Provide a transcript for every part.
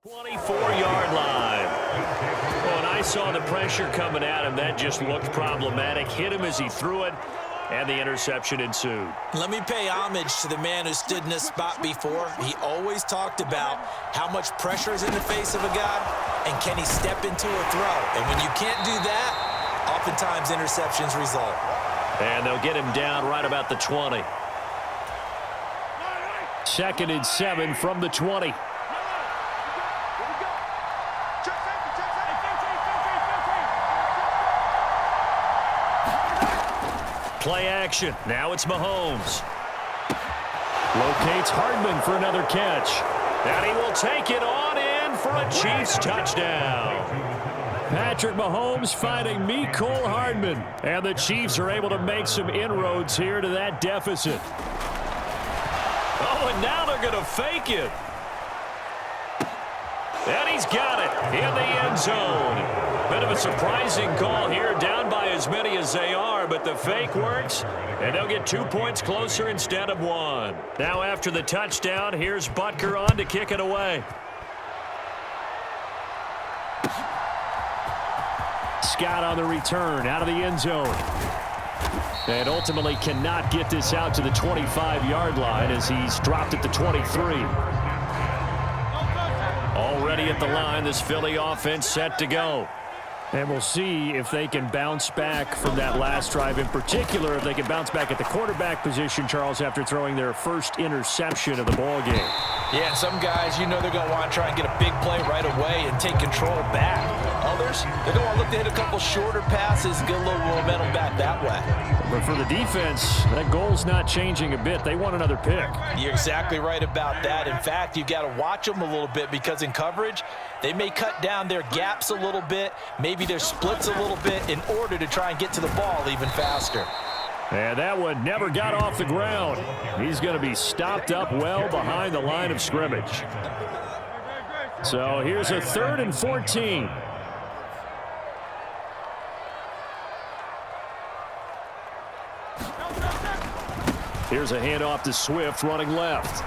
24-yard line. When I saw the pressure coming at him, that just looked problematic. Hit him as he threw it, and the interception ensued. Let me pay homage to the man who stood in this spot before. He always talked about how much pressure is in the face of a guy, and can he step into a throw. And when you can't do that, oftentimes interceptions result. And they'll get him down right about the 20. 2nd and 7 from the 20. Play action. Now it's Mahomes. Locates Hardman for another catch. And he will take it on in for a Chiefs touchdown. Patrick Mahomes fighting Mecole Hardman. And the Chiefs are able to make some inroads here to that deficit. Oh, and now they're going to fake it. And he's got it in the end zone. Bit of a surprising call here, down by as many as they are, but the fake works, and they'll get 2 points closer instead of 1. Now after the touchdown, here's Butker on to kick it away. Scott on the return, out of the end zone. And ultimately cannot get this out to the 25-yard line as he's dropped at the 23. Already at the line, this Philly offense set to go. And we'll see if they can bounce back from that last drive. In particular, if they can bounce back at the quarterback position, Charles, after throwing their first interception of the ball game. Yeah, some guys, you know they're going to want to try and get a big play right away and take control back. Others, they're going to look to hit a couple shorter passes and get a little momentum back that way. But for the defense, that goal's not changing a bit. They want another pick. You're exactly right about that. In fact, you've got to watch them a little bit because in coverage, they may cut down their gaps a little bit, maybe their splits a little bit in order to try and get to the ball even faster. And that one never got off the ground. He's going to be stopped up well behind the line of scrimmage. So here's a 3rd and 14. Here's a handoff to Swift running left.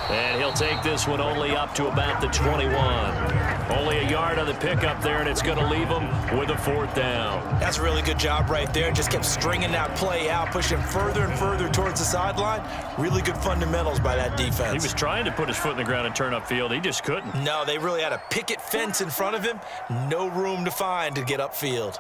And he'll take this one only up to about the 21. Only a yard on the pickup there, and it's going to leave him with a 4th down. That's a really good job right there. Just kept stringing that play out, pushing further and further towards the sideline. Really good fundamentals by that defense. He was trying to put his foot in the ground and turn upfield. He just couldn't. No, they really had a picket fence in front of him. No room to find to get upfield.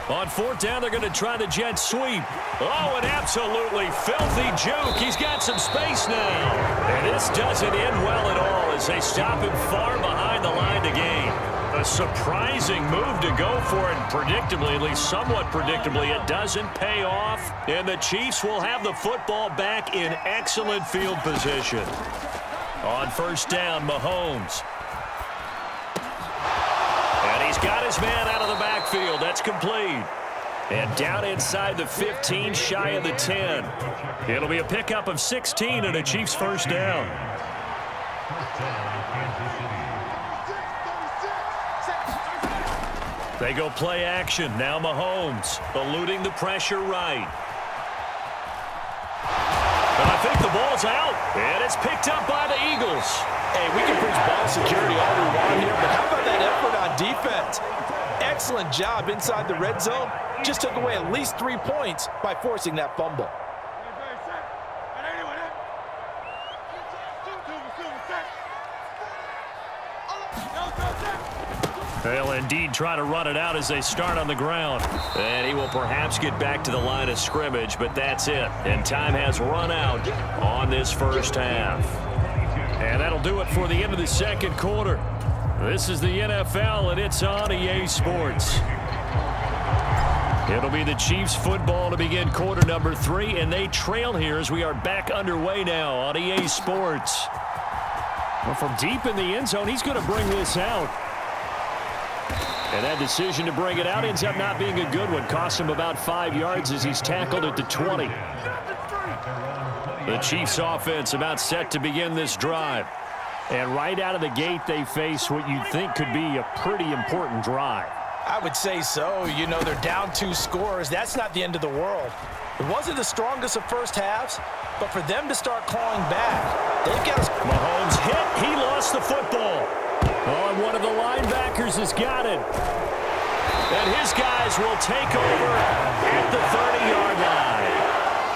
On 4th down, they're going to try the jet sweep. Oh, an absolutely filthy juke. He's got some space now. And this doesn't end well at all as they stop him far behind the line to gain. A surprising move to go for it, and predictably, at least somewhat predictably, it doesn't pay off. And the Chiefs will have the football back in excellent field position. On 1st down, Mahomes. And he's got his man out of the backfield. That's complete. And down inside the 15, shy of the 10. It'll be a pickup of 16 and a Chiefs 1st down. They go play action. Now Mahomes eluding the pressure right. And I think the ball's out. And it's picked up by the Eagles. Hey, we can preach ball security all we want here, but how about that effort on defense? Excellent job inside the red zone. Just took away at least 3 points by forcing that fumble. They'll indeed try to run it out as they start on the ground. And he will perhaps get back to the line of scrimmage, but that's it. And time has run out on this 1st half. And that'll do it for the end of the 2nd quarter. This is the NFL, and it's on EA Sports. It'll be the Chiefs football to begin quarter number 3, and they trail here as we are back underway now on EA Sports. Well, from deep in the end zone, he's going to bring this out. And that decision to bring it out ends up not being a good one. Cost him about 5 yards as he's tackled at the 20. The Chiefs offense about set to begin this drive. And right out of the gate, they face what you'd think could be a pretty important drive. I would say so. You know, they're down 2 scores. That's not the end of the world. It wasn't the strongest of first halves, but for them to start clawing back, They've got to... Mahomes hit. He lost the football. Oh, and one of the linebackers has got it. And his guys will take over at the 30-yard line.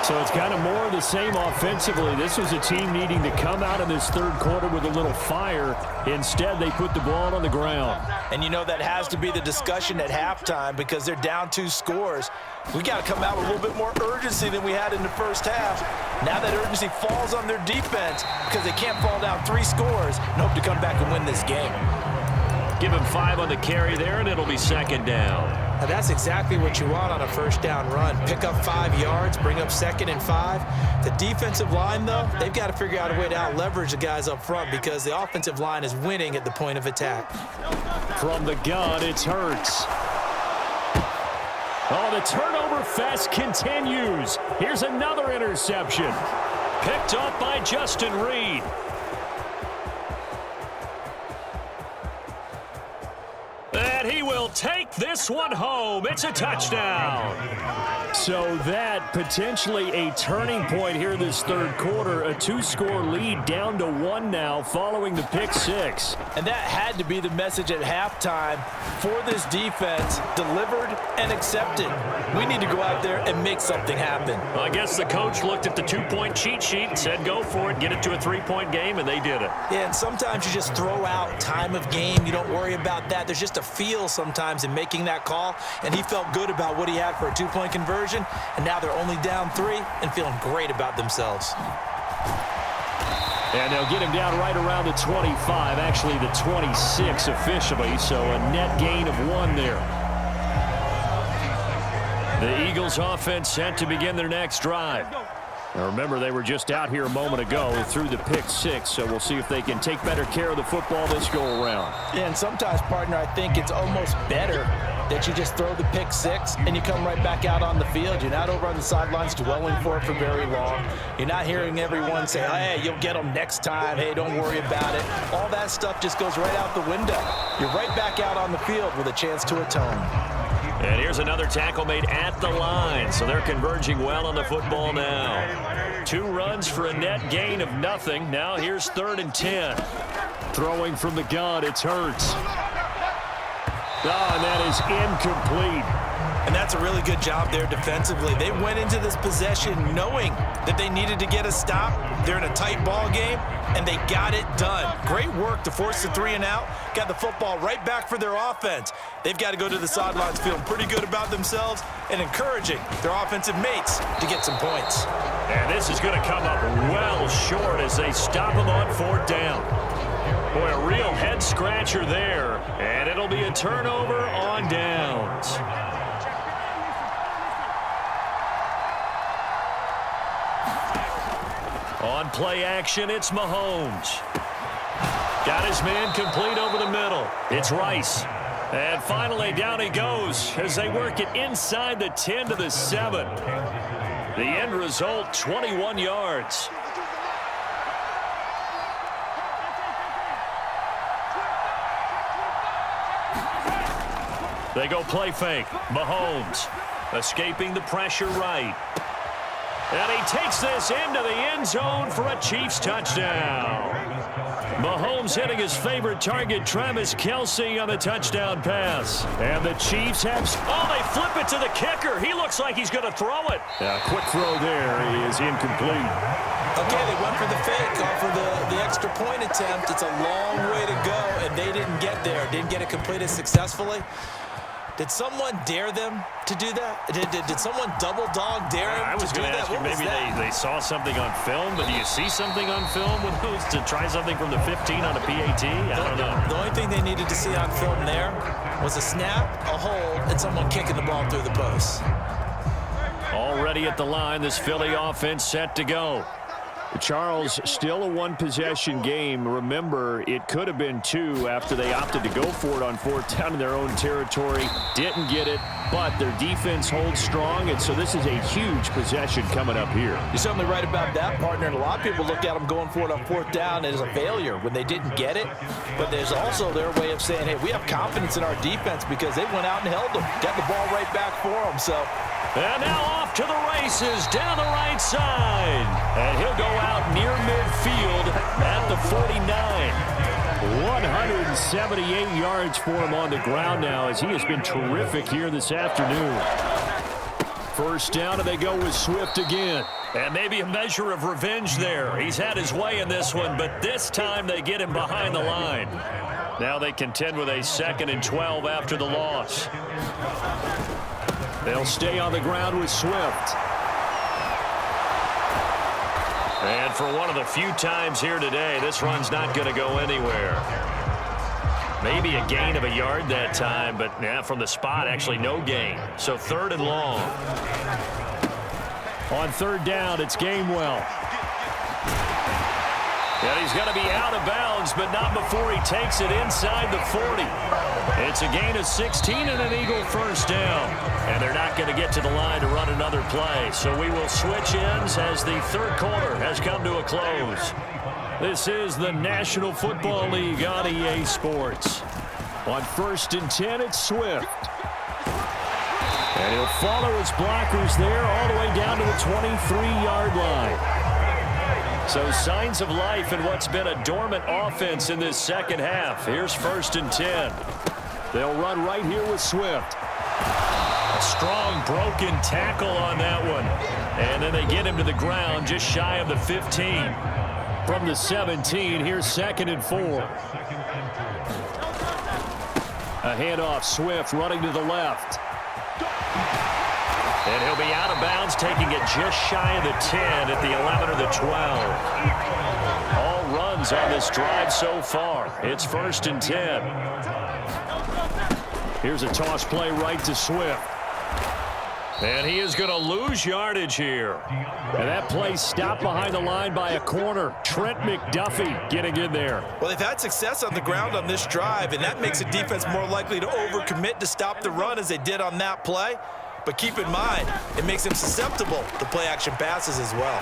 So it's kind of more of the same offensively. This was a team needing to come out in this third quarter with a little fire. Instead, they put the ball on the ground. And you know that has to be the discussion at halftime because they're down 2 scores. We got to come out with a little bit more urgency than we had in the first half. Now that urgency falls on their defense because they can't fall down 3 scores and hope to come back and win this game. Give him 5 on the carry there, and it'll be second down. Now that's exactly what you want on a first down run. Pick up 5 yards, bring up 2nd and 5. The defensive line, though, they've got to figure out a way to out-leverage the guys up front because the offensive line is winning at the point of attack. From the gun, it's Hurts. Oh, the turnover fest continues. Here's another interception. Picked up by Justin Reed. And he will take this one home. It's a touchdown. So that potentially a turning point here this third quarter. A 2-score lead down to 1 now following the pick 6. And that had to be the message at halftime for this defense. Delivered and accepted. We need to go out there and make something happen. Well, I guess the coach looked at the 2-point cheat sheet and said go for it, get it to a 3-point game, and they did it. Yeah, and sometimes you just throw out time of game. You don't worry about that. There's just a feel sometimes in making that call, and he felt good about what he had for a 2-point conversion, and now they're only down 3 and feeling great about themselves. And they'll get him down right around the 25, actually the 26 officially, so a net gain of 1 there. The Eagles offense set to begin their next drive. Now remember, they were just out here a moment ago through the pick 6, so we'll see if they can take better care of the football this go-around. Yeah, and sometimes, partner, I think it's almost better that you just throw the pick 6 and you come right back out on the field. You're not over on the sidelines dwelling for it for very long. You're not hearing everyone say, hey, you'll get them next time. Hey, don't worry about it. All that stuff just goes right out the window. You're right back out on the field with a chance to atone. And here's another tackle made at the line, so they're converging well on the football now. 2 runs for a net gain of nothing. Now here's 3rd and 10. Throwing from the gun, it's Hurts. Oh, and that is incomplete. And that's a really good job there defensively. They went into this possession knowing that they needed to get a stop. They're in a tight ball game, and they got it done. Great work to force the 3 and out. Got the football right back for their offense. They've got to go to the sidelines feeling pretty good about themselves and encouraging their offensive mates to get some points. And this is going to come up well short as they stop him on 4th down. Boy, a real head-scratcher there, and it'll be a turnover on downs. On play action, it's Mahomes. Got his man complete over the middle. It's Rice. And finally, down he goes as they work it inside the 10 to the 7. The end result, 21 yards. They go play fake. Mahomes escaping the pressure right. And he takes this into the end zone for a Chiefs touchdown. Mahomes hitting his favorite target, Travis Kelce, on the touchdown pass. And the Chiefs have... Oh, they flip it to the kicker. He looks like he's going to throw it. A quick throw there is incomplete. Okay, they went for the fake off of the extra point attempt. It's a long way to go, and they didn't get there. Didn't get it completed successfully. Did someone dare them to do that? Did someone double dog dare them I was going to ask you, maybe they saw something on film, but do you see something on film with those to try something from the 15 on a PAT? I don't know. The only thing they needed to see on film there was a snap, a hold, and someone kicking the ball through the post. Already at the line, this Philly offense set to go. Charles, still a 1-possession game. Remember, it could have been 2 after they opted to go for it on 4th down in their own territory. Didn't get it, but their defense holds strong, and so this is a huge possession coming up here. You're certainly right about that, partner, and a lot of people look at them going for it on 4th down as a failure when they didn't get it, but there's also their way of saying, hey, we have confidence in our defense because they went out and held them, got the ball right back for them, so... And now off to the races down the right side. And he'll go out near midfield at the 49. 178 yards for him on the ground now as he has been terrific here this afternoon. First down, and they go with Swift again. And maybe a measure of revenge there. He's had his way in this one, but this time they get him behind the line. Now they contend with a 2nd and 12 after the loss. They'll stay on the ground with Swift. And for one of the few times here today, this run's not going to go anywhere. Maybe a gain of a yard that time, but yeah, from the spot, actually no gain. So 3rd and long. On 3rd down, it's Gainwell. And he's going to be out of bounds, but not before he takes it inside the 40. It's a gain of 16 and an Eagle first down. And they're not going to get to the line to run another play. So we will switch ends as the 3rd quarter has come to a close. This is the National Football League on EA Sports. On 1st and 10, it's Swift. And he'll follow his blockers there all the way down to the 23-yard line. So signs of life in what's been a dormant offense in this second half. Here's 1st and 10. They'll run right here with Swift. A strong broken tackle on that one. And then they get him to the ground just shy of the 15. From the 17, here's 2nd and 4. A handoff, Swift running to the left. And he'll be out of bounds, taking it just shy of the 10 at the 11 or the 12. All runs on this drive so far. It's 1st and 10. Here's a toss play right to Swift. And he is going to lose yardage here. And that play stopped behind the line by a corner. Trent McDuffie getting in there. Well, they've had success on the ground on this drive, and that makes a defense more likely to overcommit to stop the run as they did on that play. But keep in mind, it makes them susceptible to play-action passes as well.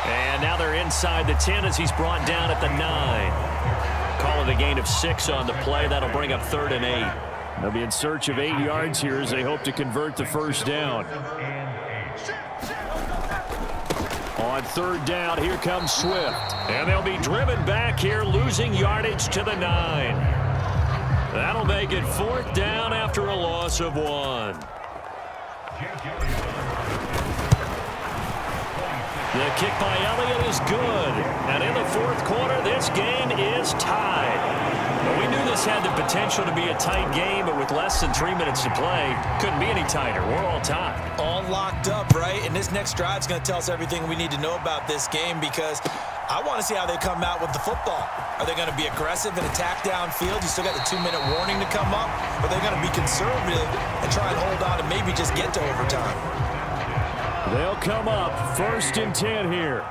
And now they're inside the 10 as he's brought down at the 9. Call it a gain of 6 on the play. That'll bring up 3rd and 8. They'll be in search of 8 yards here as they hope to convert the first down. On 3rd down, here comes Swift. And they'll be driven back here, losing yardage to the 9. That'll make it 4th down after a loss of 1. The kick by Elliott is good. And in the 4th quarter, this game is tied. Well, we knew this had the potential to be a tight game, but with less than 3 minutes to play, couldn't be any tighter. We're all tied. All locked up, right? And this next drive is going to tell us everything we need to know about this game because I want to see how they come out with the football. Are they going to be aggressive and attack downfield? You still got the 2-minute warning to come up? Or are they going to be conservative and try and hold on and maybe just get to overtime? They'll come up 1st and 10 here.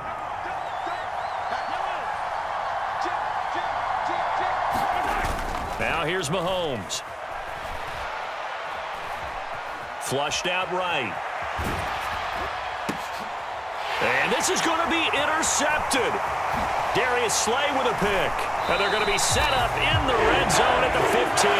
Now here's Mahomes. Flushed out right. And this is going to be intercepted. Darius Slay with a pick. And they're going to be set up in the red zone at the 15.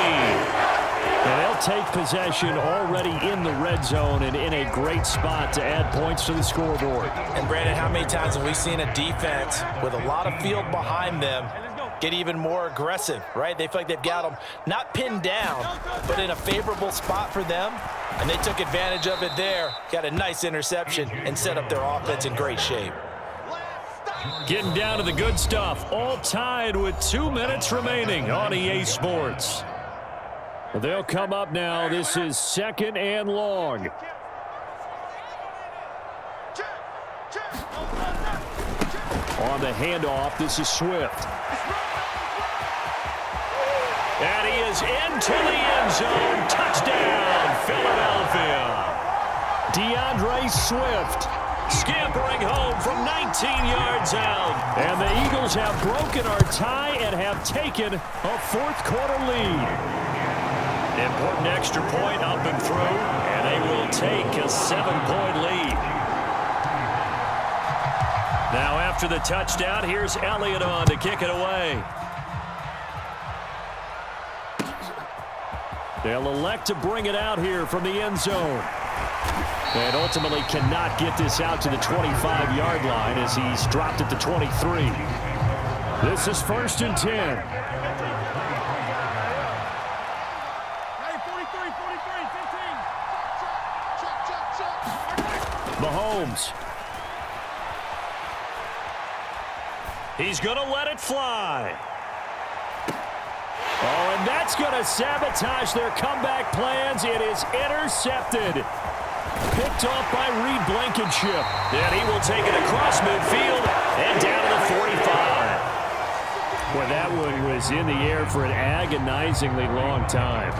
And they'll take possession already in the red zone and in a great spot to add points to the scoreboard. And Brandon, how many times have we seen a defense with a lot of field behind them get even more aggressive, right? They feel like they've got them not pinned down, but in a favorable spot for them. And they took advantage of it there, got a nice interception, and set up their offense in great shape. Getting down to the good stuff, all tied with 2 minutes remaining on EA Sports. They'll come up now. This is 2nd and long. On the handoff, this is Swift. And he is into the end zone. Touchdown, Philadelphia. DeAndre Swift scampering home from 19 yards out. And the Eagles have broken our tie and have taken a 4th quarter lead. Important extra point up and through, and they will take a 7-point lead. Now after the touchdown, here's Elliott on to kick it away. They'll elect to bring it out here from the end zone. And ultimately cannot get this out to the 25-yard line as he's dropped at the 23. This is 1st and 10. Mahomes. He's going to let it fly. Oh, and that's going to sabotage their comeback plans. It is intercepted. Picked off by Reed Blankenship. And he will take it across midfield and down to the 45. Boy, that one was in the air for an agonizingly long time.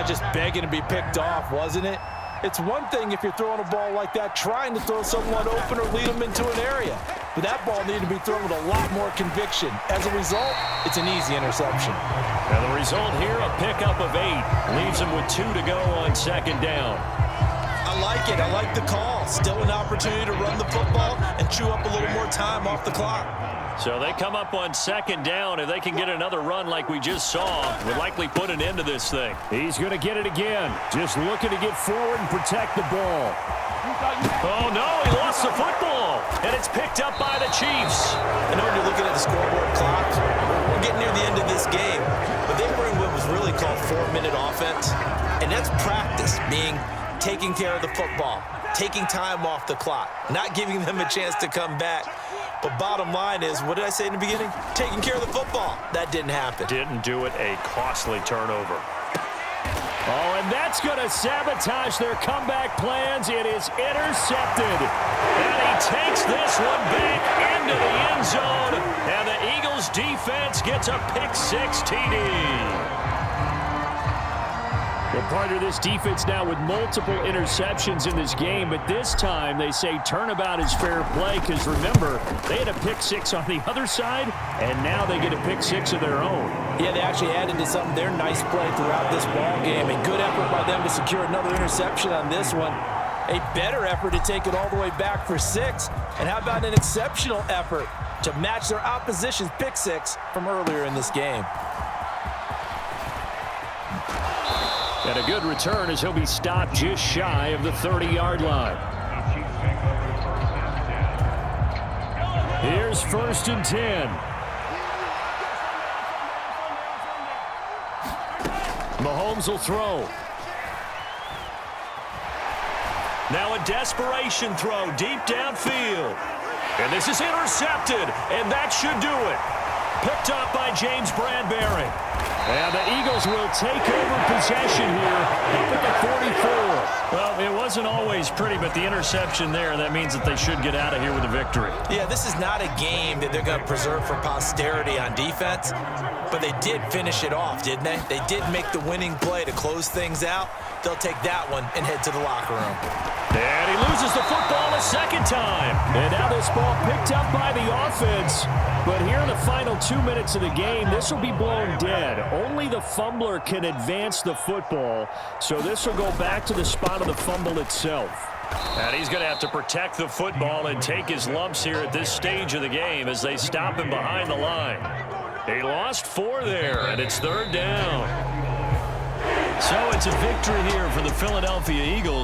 Just begging to be picked off, wasn't it? It's one thing if you're throwing a ball like that, trying to throw someone open or lead them into an area. But that ball needed to be thrown with a lot more conviction. As a result, it's an easy interception. And the result here, a pickup of 8. Leaves him with 2 to go on 2nd down. I like it. I like the call. Still an opportunity to run the football and chew up a little more time off the clock. So they come up on 2nd down. If they can get another run like we just saw, would likely put an end to this thing. He's going to get it again. Just looking to get forward and protect the ball. Oh, no, he lost the football. And it's picked up by the Chiefs. I know when you're looking at the scoreboard clock, we're getting near the end of this game. But they were in what was really called 4-minute offense. And that's practice, meaning taking care of the football, taking time off the clock, not giving them a chance to come back. But bottom line is, what did I say in the beginning? Taking care of the football. That didn't happen. Didn't do it. A costly turnover. Oh, and that's going to sabotage their comeback plans. It is intercepted. And he takes this one back into the end zone. And the Eagles defense gets a pick-6 TD. Well, part of this defense now with multiple interceptions in this game, but this time they say turnabout is fair play because, remember, they had a pick-6 on the other side, and now they get a pick-6 of their own. Yeah, they actually added to something their nice play throughout this ball game, and good effort by them to secure another interception on this one. A better effort to take it all the way back for 6, and how about an exceptional effort to match their opposition's pick-6 from earlier in this game. And a good return as he'll be stopped just shy of the 30-yard line. Here's 1st and 10. Mahomes will throw. Now a desperation throw deep downfield. And this is intercepted, and that should do it. Picked up by James Bradbury. And the Eagles will take over possession here up at the 44. Well, it wasn't always pretty, but the interception there, that means that they should get out of here with a victory. Yeah, this is not a game that they're going to preserve for posterity on defense, but they did finish it off, didn't they? They did make the winning play to close things out. They'll take that one and head to the locker room. And he loses the football a 2nd time. And now this ball picked up by the offense. But here in the final 2 minutes of the game, this will be blown dead. Only the fumbler can advance the football. So this will go back to the spot of the fumble itself. And he's going to have to protect the football and take his lumps here at this stage of the game as they stop him behind the line. He lost 4 there, and it's 3rd down. So it's a victory here for the Philadelphia Eagles.